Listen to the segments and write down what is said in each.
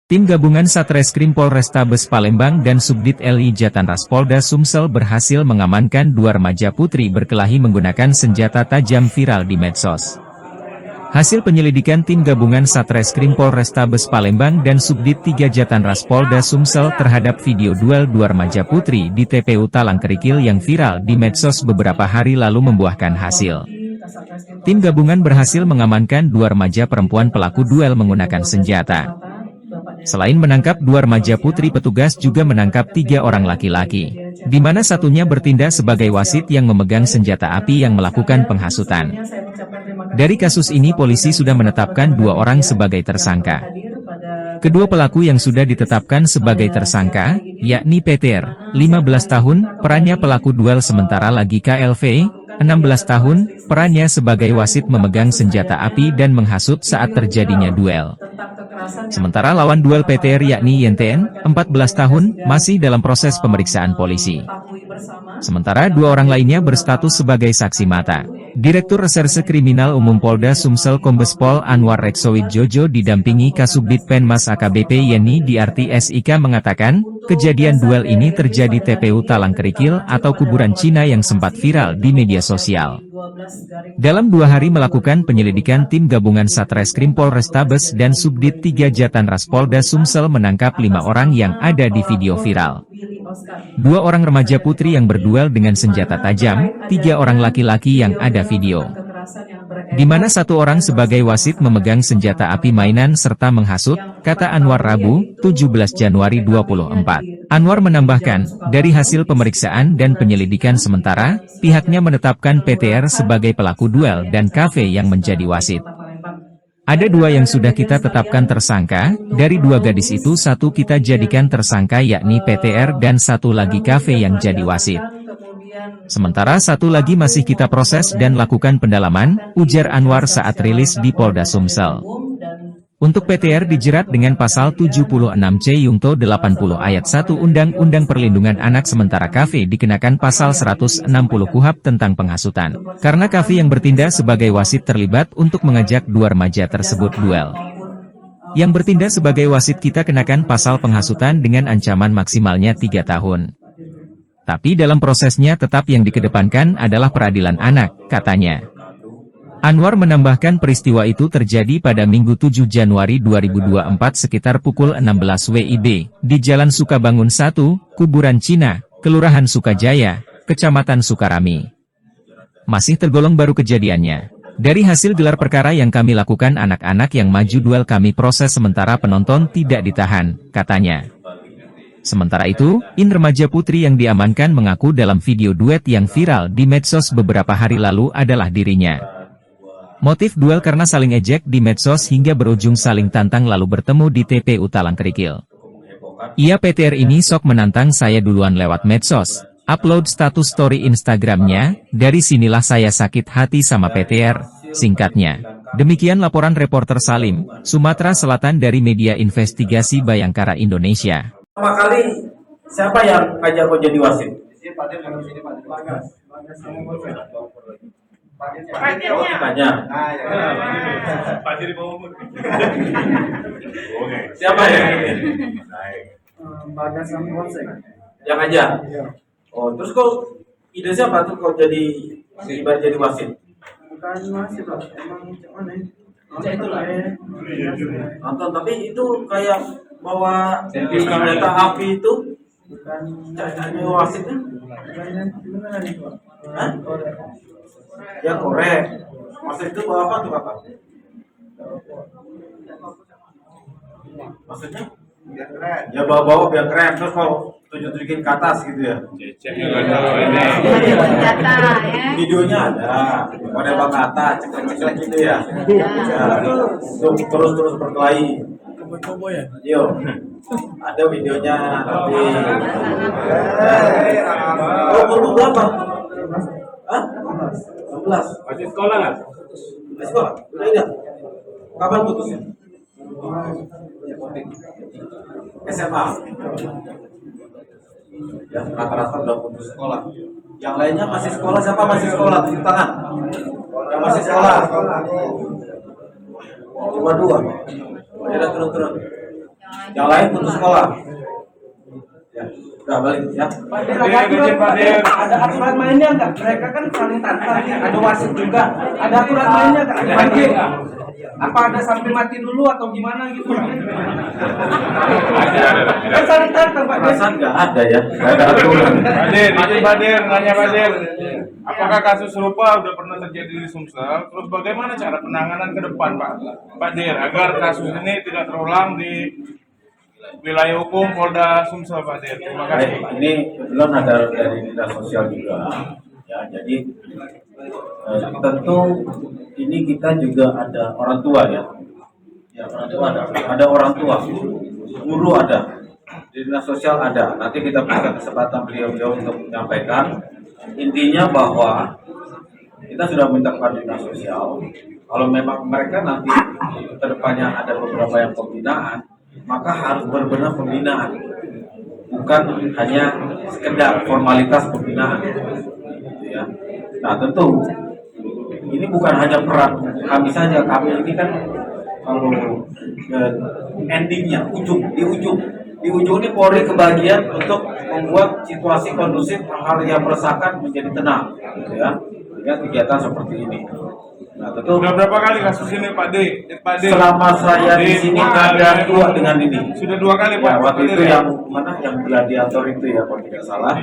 Tim gabungan Satreskrim Polrestabes Palembang dan Subdit LI Jatanras Polda Sumsel berhasil mengamankan dua remaja putri berkelahi menggunakan senjata tajam viral di medsos. Hasil penyelidikan tim gabungan Satreskrim Polrestabes Palembang dan Subdit 3 Jatanras Polda Sumsel terhadap video duel dua remaja putri di TPU Talangkerikil yang viral di medsos beberapa hari lalu membuahkan hasil. Tim gabungan berhasil mengamankan dua remaja perempuan pelaku duel menggunakan senjata. Selain menangkap dua remaja putri, petugas juga menangkap 3 orang laki-laki, di mana satunya bertindak sebagai wasit yang memegang senjata api yang melakukan penghasutan. Dari kasus ini polisi sudah menetapkan 2 orang sebagai tersangka. Kedua pelaku yang sudah ditetapkan sebagai tersangka, yakni PTR, 15 tahun, perannya pelaku duel, sementara lagi KLV, 16 tahun, perannya sebagai wasit memegang senjata api dan menghasut saat terjadinya duel. Sementara lawan duel PTR yakni YNTN, 14 tahun, masih dalam proses pemeriksaan polisi. Sementara 2 orang lainnya berstatus sebagai saksi mata. Direktur Reserse Kriminal Umum Polda Sumsel Kombes Pol Anwar Reksowid Jojo didampingi Kasubdit Penmas AKBP Yeni Diarti SIK mengatakan, kejadian duel ini terjadi TPU Talangkerikil atau kuburan Cina yang sempat viral di media sosial. Dalam 2 hari melakukan penyelidikan, tim gabungan Satreskrim Polrestabes dan Subdit 3 Jatanras Polda Sumsel menangkap 5 orang yang ada di video viral. 2 orang remaja putri yang berduel dengan senjata tajam, 3 orang laki-laki yang ada video. Di mana 1 orang sebagai wasit memegang senjata api mainan serta menghasut, kata Anwar Rabu, 17 Januari 24. Anwar menambahkan, dari hasil pemeriksaan dan penyelidikan sementara, pihaknya menetapkan PTR sebagai pelaku duel dan KV yang menjadi wasit. Ada 2 yang sudah kita tetapkan tersangka, dari 2 gadis itu 1 kita jadikan tersangka yakni PTR dan 1 lagi KV yang jadi wasit. Sementara 1 lagi masih kita proses dan lakukan pendalaman, ujar Anwar saat rilis di Polda Sumsel. Untuk PTR dijerat dengan pasal 76C Yungto 80 ayat 1 Undang-Undang Perlindungan Anak, sementara KV dikenakan pasal 160 KUHP tentang penghasutan. Karena KV yang bertindak sebagai wasit terlibat untuk mengajak 2 remaja tersebut duel. Yang bertindak sebagai wasit kita kenakan pasal penghasutan dengan ancaman maksimalnya 3 tahun. Tapi dalam prosesnya tetap yang dikedepankan adalah peradilan anak, katanya. Anwar menambahkan peristiwa itu terjadi pada Minggu 7 Januari 2024 sekitar pukul 16 WIB, di Jalan Sukabangun 1, Kuburan Cina, Kelurahan Sukajaya, Kecamatan Sukarami. Masih tergolong baru kejadiannya. Dari hasil gelar perkara yang kami lakukan, anak-anak yang maju duel kami proses, sementara penonton tidak ditahan, katanya. Sementara itu, remaja putri yang diamankan mengaku dalam video duet yang viral di medsos beberapa hari lalu adalah dirinya. Motif duel karena saling ejek di medsos hingga berujung saling tantang lalu bertemu di TPU Talangkerikil. Ia PTR ini sok menantang saya duluan lewat medsos, upload status story Instagramnya, dari sinilah saya sakit hati sama PTR, singkatnya. Demikian laporan reporter Salim, Sumatera Selatan dari Media Investigasi Bayangkara Indonesia. Pertama kali, siapa yang ngajak kau jadi wasit? Tanya. Siapa ya? Yang aja. Oh, terus kau ide siapa tuh kau jadi ibarat jadi wasit? Bukan wasit lah, emang mana? Nonton, tapi itu kayak bawa senjata api itu. Bukan Caranya wasitnya? gimana nih Pak? Hah? Ya korek. Wasit itu bawa apa tuh kakak? Maksudnya? Biar keren. Ya bawa-bawa biar keren, terus kau tunjuk-tunjukin ke atas gitu ya? Videonya ada, nembak ke atas, ceklek-ceklek gitu ya? Terus berkelahi. Coba ya. Yo, ada videonya nanti. Umur berapa? Hah? 16. Masih sekolah nggak? Masih sekolah? Udah ingat? Kapan putusnya? SMA. Ya, rata-rata udah putus sekolah. Yang lainnya masih sekolah, siapa masih sekolah? Tunjuk tangan. Yang masih sekolah. Cuma 2. Ya udah turun. Yang lain putus sekolah. Ya, udah balik ya. Pak Der, ada aturan mainnya nggak? Mereka kan saling tantang nih, ada wasit juga. Ada aturan mainnya nggak? Pak Der, apa ada sampai mati dulu atau gimana gitu? Kan saling tantang Pak Der. Perasaan nggak ada ya, nggak ada aturan. Badir, nanya Badir. Apakah kasus serupa udah pernah terjadi di Sumsel? Terus bagaimana cara penanganan ke depan, Pak Badir, agar kasus ini tidak terulang di wilayah hukum Polda Sumsel, Pak Badir? Terima kasih. Baik, ini kebetulan ada dari dinas sosial juga. Ya, jadi tentu ini kita juga ada orang tua ya. Ya, orang tua ada orang tua, guru ada, di dinas sosial ada. Nanti kita berikan kesempatan beliau-beliau untuk menyampaikan. Intinya bahwa kita sudah minta kepada dinas sosial, kalau memang mereka nanti kedepannya ada beberapa yang pembinaan, maka harus benar-benar pembinaan, bukan hanya sekedar formalitas pembinaan. Gitu ya. Nah tentu ini bukan hanya peran kami saja, kami ini kan kalau endingnya di ujung ini Polri kebagian untuk membuat situasi kondusif hal yang meresahkan menjadi tenang, gitu ya, dengan kegiatan seperti ini. Nah tentu Sudah berapa kali kasus ini, Pak D? selama saya di sini ada dua dengan ini. Sudah 2 kali, Pak. Ya, waktu Pak itu Dir, yang mana yang gladiator itu ya kalau tidak salah.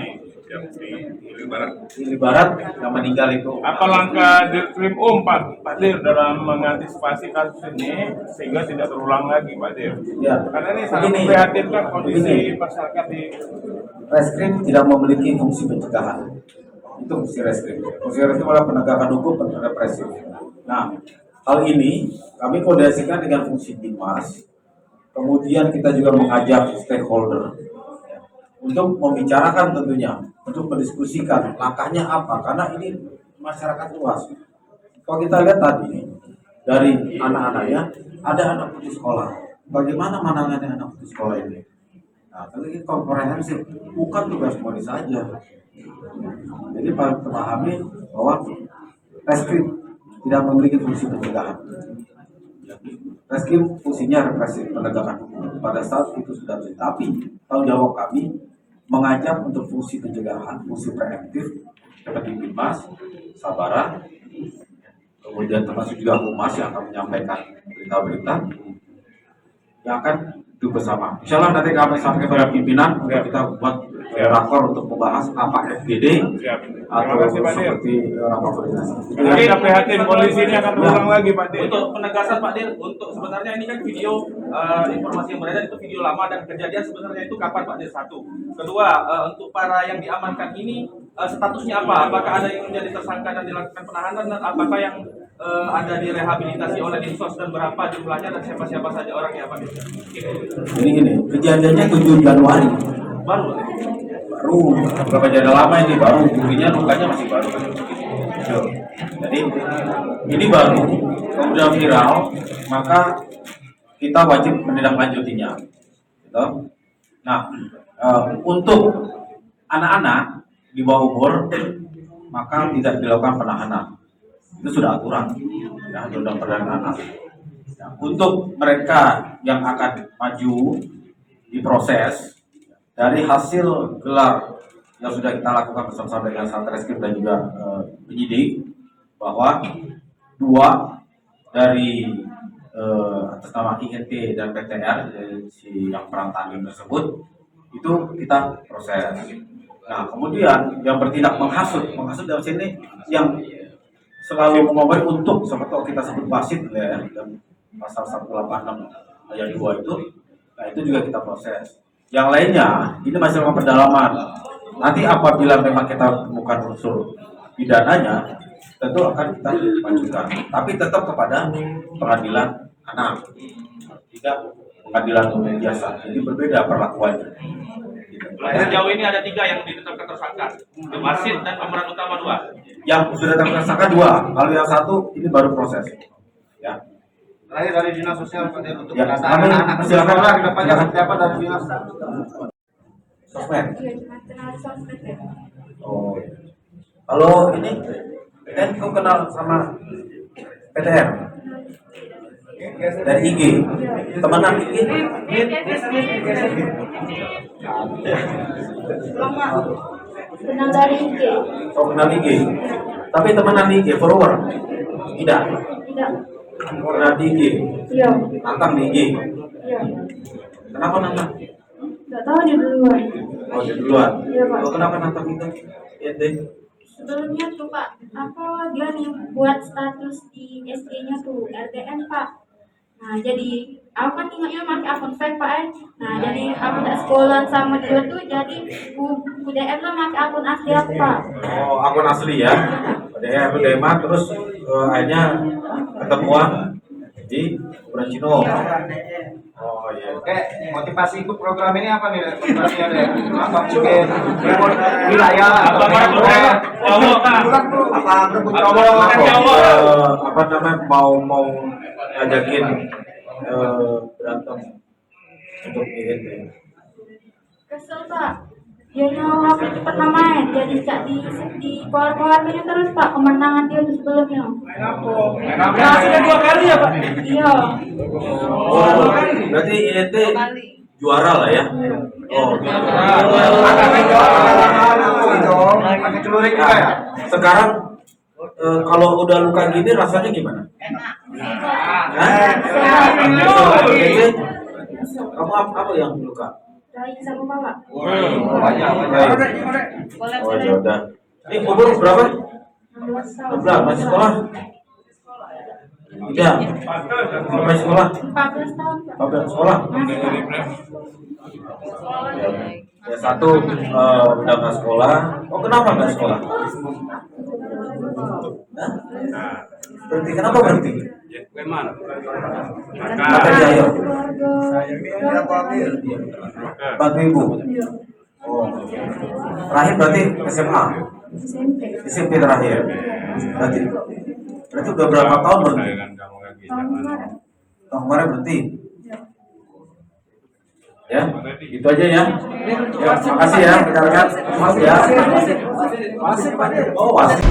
Ini Barat yang meninggal itu. Apa langkah Dirkrim Pak Dir dalam mengantisipasi kasus ini sehingga tidak terulang lagi, Pak Dir? Ya. Karena ini sangat Begini. memprihatinkan kondisi Begini. masyarakat di Reskrim tidak memiliki fungsi pencegahan. Itu fungsi reskrim. Fungsi reskrim adalah penegakan hukum dan represif. Nah, hal ini kami koordinasikan dengan fungsi Dimas. Kemudian kita juga mengajak stakeholder ya, untuk membicarakan tentunya, untuk mendiskusikan langkahnya apa. Karena ini masyarakat luas. Kalau kita lihat tadi dari anak-anaknya, ada anak putus sekolah. Bagaimana menangani anak putus sekolah ini? Nah, tapi komprehensif, bukan tugas Polri saja. Jadi pahami bahwa reskrim tidak memiliki fungsi pencegahan. Reskrim fungsinya represif, penegakan hukum. Pada saat itu sudah terjadi. Tapi tanggung jawab kami mengajak untuk fungsi pencegahan, fungsi preemptif seperti Dimas, Sabara, kemudian termasuk juga Humas yang akan menyampaikan berita-berita yang akan duduk bersama. Insya Allah nanti kami sampaikan kepada pimpinan untuk kita buat rakor untuk membahas apa FGD atau kasih, Pak Dir. seperti rakor koordinasi. Mungkin kita prihatin kondisi ini akan terulang lagi, Pak Dir. Untuk penegasan Pak Dir, untuk sebenarnya ini kan video informasi yang beredar itu video lama dan kejadian sebenarnya itu kapan Pak Dir? Satu. Kedua, untuk para yang diamankan ini statusnya apa? Apakah ada yang menjadi tersangka dan dilakukan penahanan dan apakah yang ada direhabilitasi oleh Dinsos dan berapa jumlahnya dan siapa-siapa saja orangnya Pak Dir? Ini kejadiannya 7 Januari. Baru. Berapa jadwal lama ini baru, buktinya lukanya masih baru. Jadi ini baru, kemudian viral, maka kita wajib menindaklanjutinya. Gitu. Nah, untuk anak-anak di bawah umur, maka tidak dilakukan penahanan. Itu sudah aturan, ya, undang perdagangan anak. Ya, untuk mereka yang akan maju diproses dari hasil gelar yang sudah kita lakukan bersama dengan Satreskrim dan juga penyidik, bahwa 2 dari atas nama INT dan PTR si yang perang tanding tersebut itu kita proses. Nah kemudian yang bertindak menghasut dalam sini yang selalu mengomel untuk seperti kita sebut basit ya, pasal 186 ayat 2 itu, nah itu juga kita proses. Yang lainnya ini masih dalam pendalaman. Nanti apabila memang kita temukan unsur pidananya, tentu akan kita majukan. Tapi tetap kepada pengadilan anak, tidak pengadilan umum biasa. Jadi berbeda perlakuannya. Sejauh ini ada 3 yang ditetapkan tersangka, wasit dan pemeran utama 2. Yang sudah tersangka 2, kalau yang 1 ini baru proses. Ya. Terakhir dari dinas sosial Pak Der, untuk Ya, pendataan kami anak-anak silakan. sekolah ke depannya seperti apa dari dinas? Sosmed. Iya, cuma kenal sosmed ya. Oh. Kalau ini kan kau kenal sama PTR? Dari IG. Temenan IG? Kenal dari IG. Oh, kenal IG. Tapi temenan IG, follower? Tidak. Tidak. Pernah di IG? Iya. Nantang di IG? Iya. Kenapa nantang? Nggak tahu dia duluan. Oh, dia duluan. Iya, Pak. Oh, kenapa nantang itu? Ente? Sebelumnya tuh Pak, apa dia nih buat status di SG-nya tuh RTN Pak. Nah jadi aku kan tinggalnya pakai akun fake Pak Nah jadi aku udah sekolah sama dia tuh jadi UDM lah pakai akun asli aku Pak. Oh, akun asli ya? DM terus akhirnya ketemuan di Brancino. Oh iya. Oke, motivasi ikut program ini apa nih? Motivasi ada apa bikin wilayah Apa apa namanya mau ngajakin berantem untuk ini. Kesel Pak. Dia nyawa aku cepat main jadi cak di keluar-keluarnya terus Pak kemenangan dia tuh sebelumnya. Hasilnya 2 kali ya Pak? Iya. Oh, berarti ente juara lah ya? Oh, Pakai celurit juga ya? sekarang kalau udah luka gini rasanya gimana? Hah? Ente, kamu apa yang luka? Dari sama Bapak. Banyak. Oh ya udah. Ini umur berapa? 16 tahun. 16, masih sekolah? Tidak. Masih sekolah? 14 tahun Pak. 14 sekolah? Ya satu udah nggak sekolah. Oh kenapa nggak sekolah? Hah? Berhenti kenapa berhenti? Kata Jaya. Bantu ibu. Oh. Terakhir berarti SMA. SMP. SMP terakhir. Berarti udah berapa tahun berhenti? Tahun kemarin. Tahun kemarin berhenti. Ya, itu aja ya. Ya, makasih ya, rekan-rekan. Makasih ya. Oh, wasit.